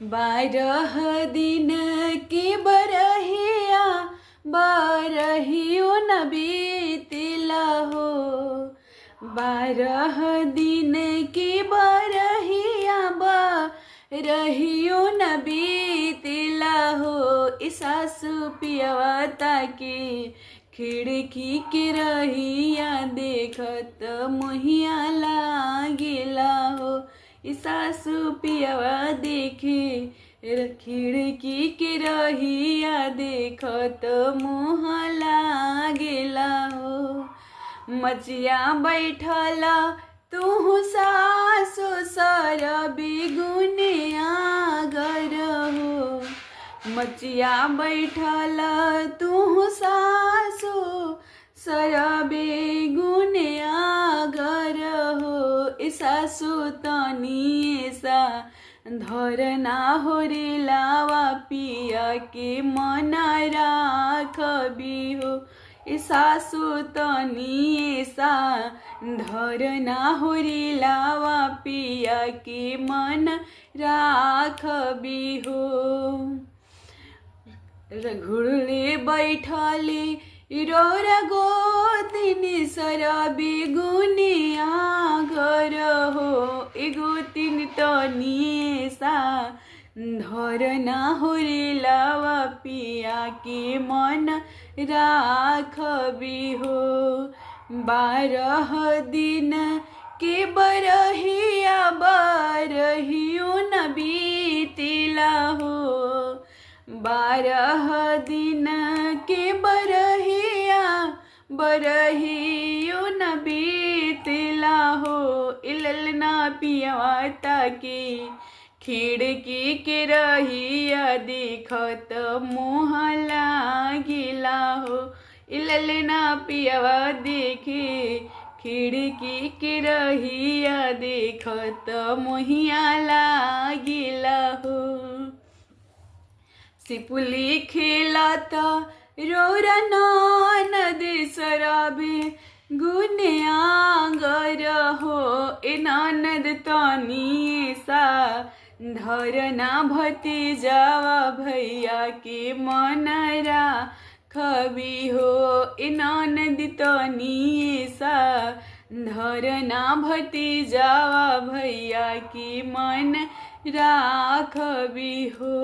बारह दिन की बरहिया बरहियो न बीतिला हो। बारह दिन की बरहिया बरहियो न बीतिला हो। सासु पियवा ताके खिड़की के रहिया देखत मोहिया लागिला हो। सासु पियवा देखे खिड़की के रहिया देखत मोह लागेला हो। मचिया बैठल तू सासु सर बिगुने आगर हो। मचिया बैठल तू सासु सर बेगुने आगर हो। सासु तनी सा धरना हो रे लावा पिया के मन राखबी हो। सासु तनी सा धरना हो रे लावा पिया के मन राखबी हो। घुड़ले बैठले रोरा गोतिनी सर बिगुने आगर हो। गोतिनी तनी सा धरना हो रे लावा पिया के मन राखबी हो। बारह दिन के बरहिया बरहियो न बीतिला हो। बारह दिन के बरहिया बरहियो न बीतिला हो। ललना पियवा ताके खिड़की के रहिया देखत मोह लागिला हो। ललना पियवा देखे खिड़की के रहिया देखत मोहिया लागिला हो। सिपुली खेलत रोरा ननद सरबे गुने आगर हो। ननद तनी सा धरना भतीजावा भैया के मन राखबी हो। ननद तनी सा धरना भतीजावा भैया के मन राखबी हो।